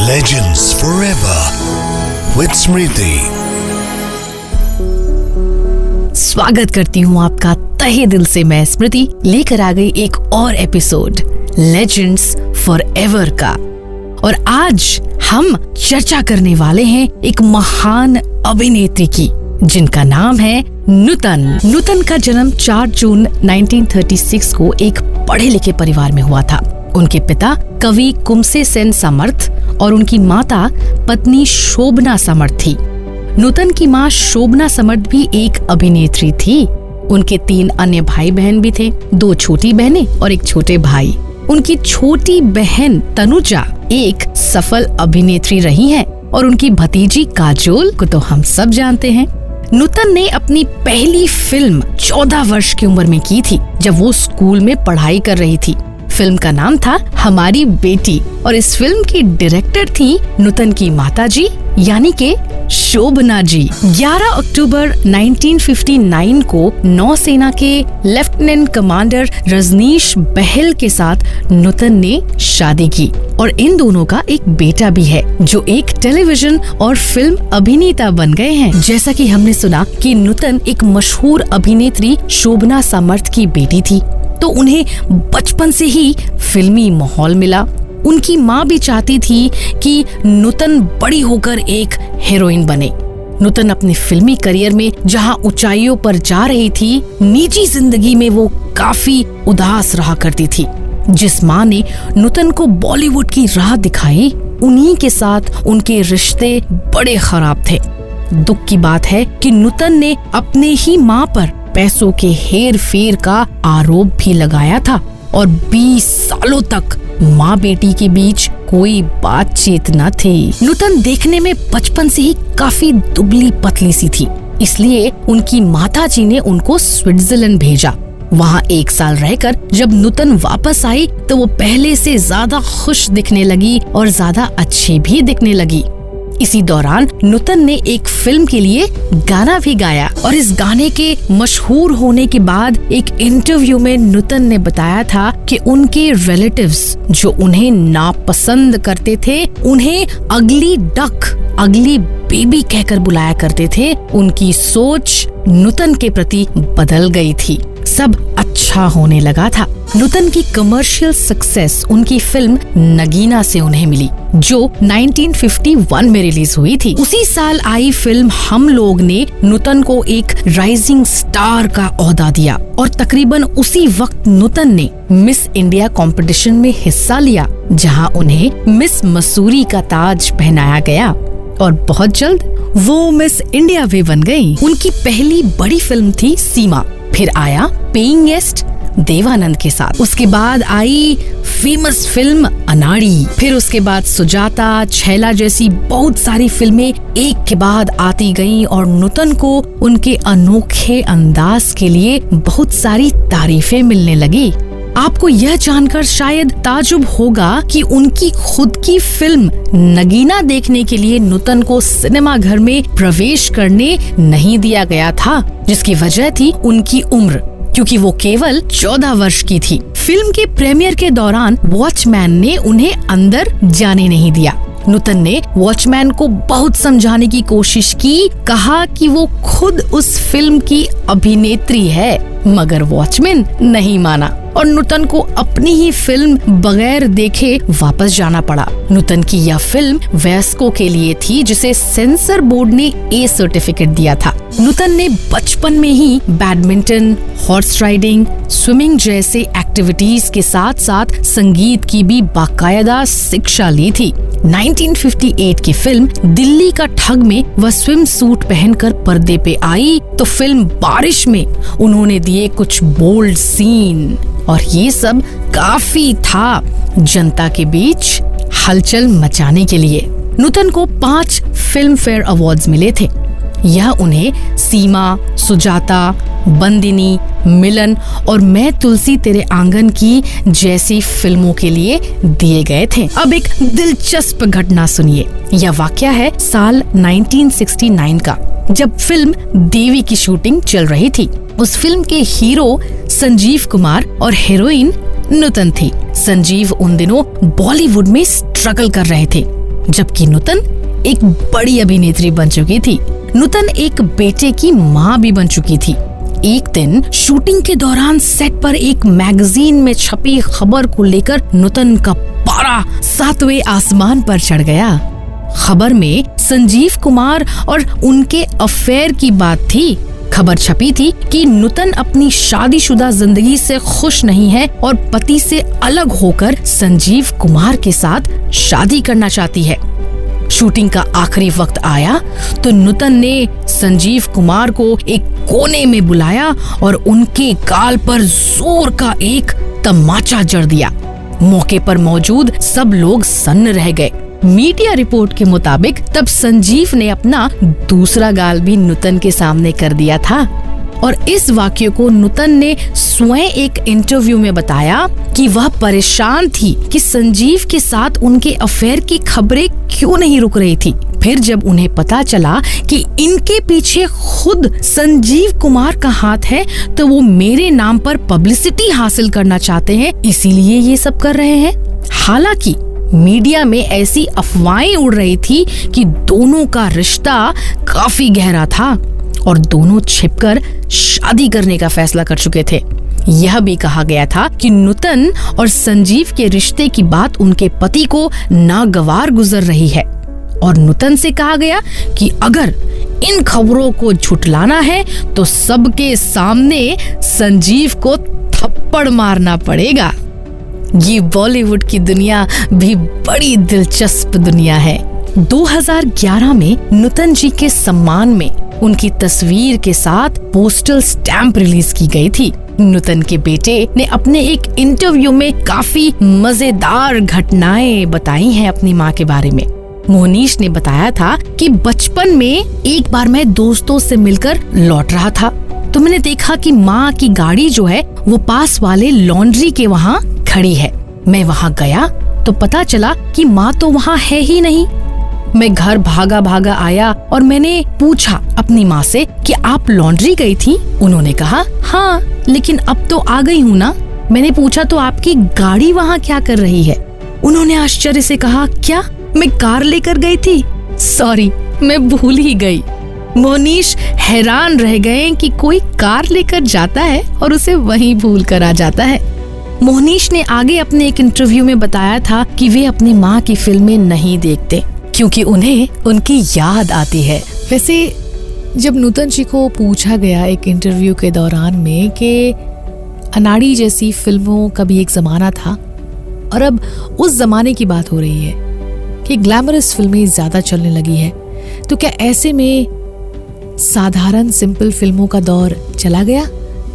Legends Forever with Smriti। स्वागत करती हूँ आपका तहे दिल से। मैं स्मृति लेकर आ गई एक और एपिसोड लेजेंड्स फॉरएवर का। और आज हम चर्चा करने वाले हैं एक महान अभिनेत्री की, जिनका नाम है नूतन। नूतन का जन्म 4 जून 1936 को एक पढ़े लिखे परिवार में हुआ था। उनके पिता कवि कुमसे सेन समर्थ और उनकी माता पत्नी शोभना समर्थ थी। नूतन की माँ शोभना समर्थ भी एक अभिनेत्री थी। उनके 3 अन्य भाई बहन भी थे, 2 छोटी बहनें और एक छोटे भाई। उनकी छोटी बहन तनुजा एक सफल अभिनेत्री रही है और उनकी भतीजी काजोल को तो हम सब जानते हैं। नूतन ने अपनी पहली फिल्म 14 वर्ष की उम्र में की थी, जब वो स्कूल में पढ़ाई कर रही थी। फिल्म का नाम था हमारी बेटी और इस फिल्म की डायरेक्टर थी नूतन की माताजी यानी के शोभना जी। 11 अक्टूबर 1959 को नौसेना के लेफ्टिनेंट कमांडर रजनीश बहल के साथ नूतन ने शादी की और इन दोनों का एक बेटा भी है, जो एक टेलीविजन और फिल्म अभिनेता बन गए हैं। जैसा कि हमने सुना कि नूतन एक मशहूर अभिनेत्री शोभना समर्थ की बेटी थी, तो उन्हें बचपन से ही फिल्मी माहौल मिला। उनकी माँ भी चाहती थी कि नूतन बड़ी होकर एक हीरोइन बने। नूतन अपने फिल्मी करियर में जहाँ ऊंचाइयों पर जा रही थी, निजी जिंदगी में वो काफी उदास रहा करती थी। जिस माँ ने नूतन को बॉलीवुड की राह दिखाई, उन्हीं के साथ उनके रिश्ते बड़े खराब थे। दुख की बात है कि नूतन ने अपने ही माँ पर पैसों के हेर फेर का आरोप भी लगाया था और 20 सालों तक माँ बेटी के बीच कोई बातचीत न थी। नूतन देखने में बचपन से ही काफी दुबली पतली सी थी, इसलिए उनकी माताजी ने उनको स्विट्जरलैंड भेजा। वहाँ 1 साल रहकर जब नूतन वापस आई तो वो पहले से ज्यादा खुश दिखने लगी और ज्यादा अच्छी भी दिखने लगी। इसी दौरान नूतन ने एक फिल्म के लिए गाना भी गाया और इस गाने के मशहूर होने के बाद एक इंटरव्यू में नूतन ने बताया था कि उनके रिलेटिव्स जो उन्हें नापसंद करते थे, उन्हें अगली डक, अगली बेबी कहकर बुलाया करते थे। उनकी सोच नूतन के प्रति बदल गई थी। सब अच्छा होने लगा था। नूतन की कमर्शियल सक्सेस उनकी फिल्म नगीना से उन्हें मिली, जो 1951 में रिलीज हुई थी। उसी साल आई फिल्म हम लोग ने नूतन को एक राइजिंग स्टार का ओहदा दिया और तकरीबन उसी वक्त नूतन ने मिस इंडिया कंपटीशन में हिस्सा लिया, जहां उन्हें मिस मसूरी का ताज पहनाया गया और बहुत जल्द वो मिस इंडिया भी बन गई। उनकी पहली बड़ी फिल्म थी सीमा, फिर आया पेइंग गेस्ट देवानंद के साथ, उसके बाद आई फेमस फिल्म अनाड़ी, फिर उसके बाद सुजाता, छैला जैसी बहुत सारी फिल्में एक के बाद आती गईं और नूतन को उनके अनोखे अंदाज के लिए बहुत सारी तारीफें मिलने लगी। आपको यह जानकर शायद ताजुब होगा कि उनकी खुद की फिल्म नगीना देखने के लिए नूतन को सिनेमा घर में प्रवेश करने नहीं दिया गया था, जिसकी वजह थी उनकी उम्र, क्योंकि वो केवल 14 वर्ष की थी। फिल्म के प्रीमियर के दौरान वॉचमैन ने उन्हें अंदर जाने नहीं दिया। नूतन ने वॉचमैन को बहुत समझाने की कोशिश की, कहा कि वो खुद उस फिल्म की अभिनेत्री है, मगर वॉचमैन नहीं माना और नूतन को अपनी ही फिल्म बगैर देखे वापस जाना पड़ा। नूतन की यह फिल्म वयस्कों के लिए थी, जिसे सेंसर बोर्ड ने ए सर्टिफिकेट दिया था। नूतन ने बचपन में ही बैडमिंटन, हॉर्स राइडिंग, स्विमिंग जैसे एक्टिविटीज के साथ साथ संगीत की भी बाकायदा शिक्षा ली थी। 1958 की फिल्म दिल्ली का ठग में वह स्विम सूट पहनकर पर्दे पे आई तो फिल्म बारिश में उन्होंने दिए कुछ बोल्ड सीन और ये सब काफी था जनता के बीच हलचल मचाने के लिए। नूतन को 5 फिल्म फेयर अवार्ड्स मिले थे। यह उन्हें सीमा, सुजाता, बंदिनी, मिलन और मैं तुलसी तेरे आंगन की जैसी फिल्मों के लिए दिए गए थे। अब एक दिलचस्प घटना सुनिए। यह वाकया है साल 1969 का, जब फिल्म देवी की शूटिंग चल रही थी। उस फिल्म के हीरो संजीव कुमार और हीरोइन नूतन थी। संजीव उन दिनों बॉलीवुड में स्ट्रगल कर रहे थे। जबकि नूतन एक बड़ी अभिनेत्री बन चुकी थी। नूतन एक बेटे की माँ भी बन चुकी थी। एक दिन शूटिंग के दौरान सेट पर एक मैगजीन में छपी खबर को लेकर नूतन का पारा 7वें आसमान पर चढ़ गया। खबर में संजीव कुमार और उनके अफेयर की बात थी। खबर छपी थी कि नूतन अपनी शादीशुदा जिंदगी से खुश नहीं है और पति से अलग होकर संजीव कुमार के साथ शादी करना चाहती है। शूटिंग का आखिरी वक्त आया तो नूतन ने संजीव कुमार को एक कोने में बुलाया और उनके गाल पर जोर का एक तमाचा जड़ दिया। मौके पर मौजूद सब लोग सन्न रह गए। मीडिया रिपोर्ट के मुताबिक तब संजीव ने अपना दूसरा गाल भी नूतन के सामने कर दिया था और इस वाक्य को नूतन ने स्वयं एक इंटरव्यू में बताया कि वह परेशान थी कि संजीव के साथ उनके अफेयर की खबरें क्यों नहीं रुक रही थी। फिर जब उन्हें पता चला कि इनके पीछे खुद संजीव कुमार का हाथ है तो वो मेरे नाम पर पब्लिसिटी हासिल करना चाहते हैं, इसीलिए ये सब कर रहे हैं। हालांकि मीडिया में ऐसी अफवाहें उड़ रही थी कि दोनों का रिश्ता काफी गहरा था और दोनों छिपकर शादी करने का फैसला कर चुके थे। यह भी कहा गया था कि नूतन और संजीव के रिश्ते की बात उनके पति को नागवार गुजर रही है और नूतन से कहा गया कि अगर इन खबरों को झुठलाना है तो सबके सामने संजीव को थप्पड़ मारना पड़ेगा। ये बॉलीवुड की दुनिया भी बड़ी दिलचस्प दुनिया है। 2011 में नूतन जी के सम्मान में उनकी तस्वीर के साथ पोस्टल स्टैंप रिलीज की गई थी। नूतन के बेटे ने अपने एक इंटरव्यू में काफी मजेदार घटनाएं बताई हैं अपनी माँ के बारे में। मोहनीश ने बताया था कि बचपन में एक बार मैं दोस्तों से मिलकर लौट रहा था तो मैंने देखा कि माँ की गाड़ी जो है वो पास वाले लॉन्ड्री के वहाँ खड़ी है। मैं वहाँ गया तो पता चला कि माँ तो वहाँ है ही नहीं। मैं घर भागा भागा आया और मैंने पूछा अपनी माँ से कि आप लॉन्ड्री गई थी? उन्होंने कहा हाँ, लेकिन अब तो आ गई हूँ ना। मैंने पूछा तो आपकी गाड़ी वहाँ क्या कर रही है? उन्होंने आश्चर्य से कहा क्या मैं कार लेकर गई थी? सॉरी, मैं भूल ही गई। मोहनीश हैरान रह गए कि कोई कार लेकर जाता है और उसे वहीं भूल कर आ जाता है। मोहनीश ने आगे अपने एक इंटरव्यू में बताया था कि वे अपनी माँ की फिल्में नहीं देखते क्योंकि उन्हें उनकी याद आती है। वैसे जब नूतन जी को पूछा गया एक इंटरव्यू के दौरान में कि अनाड़ी जैसी फिल्मों का भी एक जमाना था और अब उस जमाने की बात हो रही है कि ग्लैमरस फिल्में ज्यादा चलने लगी है, तो क्या ऐसे में साधारण सिंपल फिल्मों का दौर चला गया?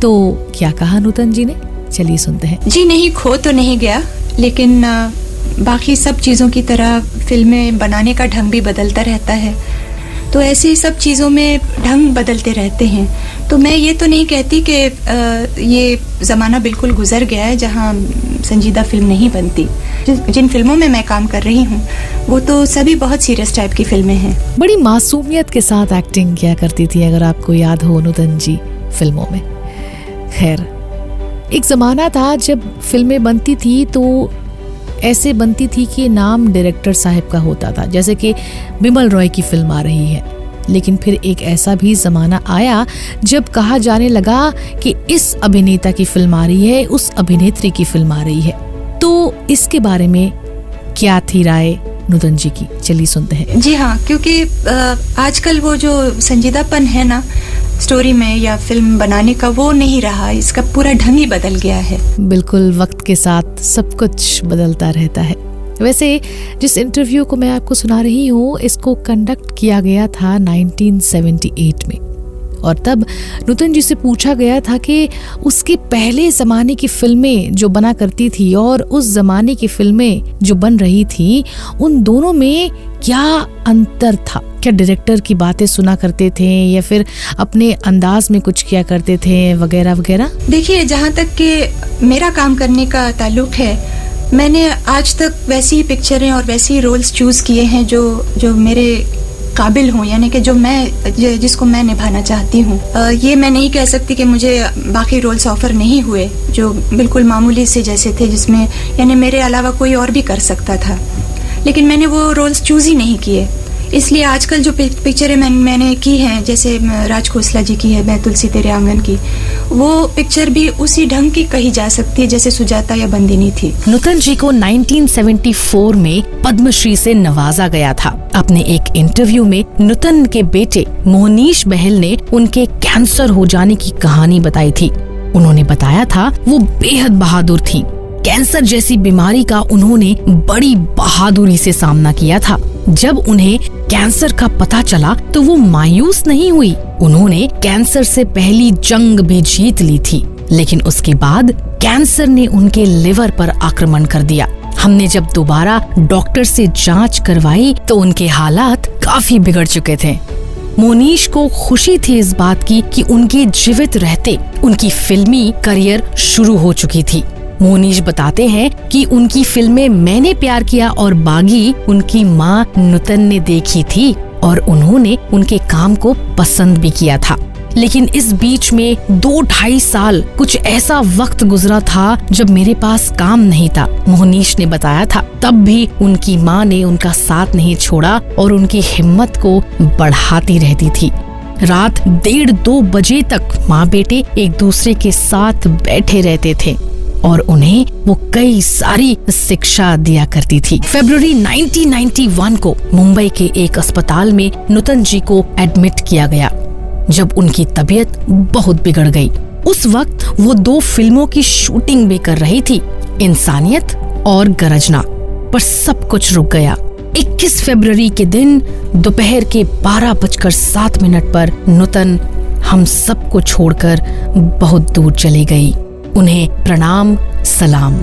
तो क्या कहा नूतन जी ने, चलिए सुनते हैं। जी नहीं, खो तो नहीं गया, लेकिन बाकी सब चीज़ों की तरह फिल्में बनाने का ढंग भी बदलता रहता है, तो ऐसे सब चीज़ों में ढंग बदलते रहते हैं। तो मैं ये तो नहीं कहती कि ये ज़माना बिल्कुल गुजर गया है जहाँ संजीदा फिल्म नहीं बनती। जिन फिल्मों में मैं काम कर रही हूँ वो तो सभी बहुत सीरियस टाइप की फिल्में हैं। बड़ी मासूमियत के साथ एक्टिंग किया करती थी, अगर आपको याद हो नूतन जी फिल्मों में। खैर, एक ज़माना था जब फिल्में बनती थी तो ऐसे बनती थी कि नाम डायरेक्टर साहब का होता था, जैसे कि बिमल रॉय की फिल्म आ रही है। लेकिन फिर एक ऐसा भी ज़माना आया जब कहा जाने लगा कि इस अभिनेता की फिल्म आ रही है, उस अभिनेत्री की फिल्म आ रही है। तो इसके बारे में क्या थी राय नूतन जी की, चलिए सुनते हैं। जी हाँ, क्योंकि आजकल वो जो संजीदापन है ना स्टोरी में या फिल्म बनाने का, वो नहीं रहा, इसका पूरा ढंग ही बदल गया है। बिल्कुल, वक्त के साथ सब कुछ बदलता रहता है। वैसे जिस इंटरव्यू को मैं आपको सुना रही हूँ, इसको कंडक्ट किया गया था 1978 में, और तब नूतन जी से पूछा गया था कि उसके पहले ज़माने की फिल्में जो बना करती थी और उस ज़माने की फिल्में जो बन रही थी, उन दोनों में क्या अंतर था? क्या डायरेक्टर की बातें सुना करते थे या फिर अपने अंदाज में कुछ किया करते थे वगैरह वगैरह? देखिए, जहाँ तक कि मेरा काम करने का ताल्लुक है, मैंने आज तक वैसी ही पिक्चरें और वैसे ही रोल्स चूज़ किए हैं जो मेरे काबिल हूँ, यानी कि जो मैं जिसको मैं निभाना चाहती हूँ। ये मैं नहीं कह सकती कि मुझे बाकी रोल्स ऑफर नहीं हुए जो बिल्कुल मामूली से जैसे थे, जिसमें यानी मेरे अलावा कोई और भी कर सकता था। लेकिन मैंने वो रोल्स चूज ही नहीं किए। इसलिए आजकल जो पिक्चरें मैंने की हैं, जैसे राज खोसला जी की है मैं तुलसी तेरे आंगन की, वो पिक्चर भी उसी ढंग की कही जा सकती है जैसे सुजाता या बंदिनी थी। नूतन जी को 1974 में पद्मश्री से नवाजा गया था। अपने एक इंटरव्यू में नूतन के बेटे मोहनीश बहल ने उनके कैंसर हो जाने की कहानी बताई थी। उन्होंने बताया था वो बेहद बहादुर थी। कैंसर जैसी बीमारी का उन्होंने बड़ी बहादुरी से सामना किया था। जब उन्हें कैंसर का पता चला तो वो मायूस नहीं हुई। उन्होंने कैंसर से पहली जंग भी जीत ली थी, लेकिन उसके बाद कैंसर ने उनके लिवर पर आक्रमण कर दिया। हमने जब दोबारा डॉक्टर से जांच करवाई तो उनके हालात काफी बिगड़ चुके थे। मोनीश को खुशी थी इस बात की कि उनके जीवित रहते उनकी फिल्मी करियर शुरू हो चुकी थी। मोनीश बताते हैं कि उनकी फिल्में मैंने प्यार किया और बागी उनकी माँ नूतन ने देखी थी और उन्होंने उनके काम को पसंद भी किया था। लेकिन इस बीच में 2-2.5 साल कुछ ऐसा वक्त गुजरा था जब मेरे पास काम नहीं था, मोनीश ने बताया था। तब भी उनकी माँ ने उनका साथ नहीं छोड़ा और उनकी हिम्मत को बढ़ाती रहती थी। रात 1:30-2 बजे तक माँ बेटे एक दूसरे के साथ बैठे रहते थे और उन्हें वो कई सारी शिक्षा दिया करती थी। फरवरी 1991 को मुंबई के एक अस्पताल में नूतन जी को एडमिट किया गया जब उनकी तबीयत बहुत बिगड़ गई। उस वक्त वो 2 फिल्मों की शूटिंग भी कर रही थी, इंसानियत और गरजना, पर सब कुछ रुक गया। 21 फरवरी के दिन दोपहर के 12:07 पर नूतन हम सबको छोड़कर बहुत दूर चली गई। उन्हें प्रणाम सलाम।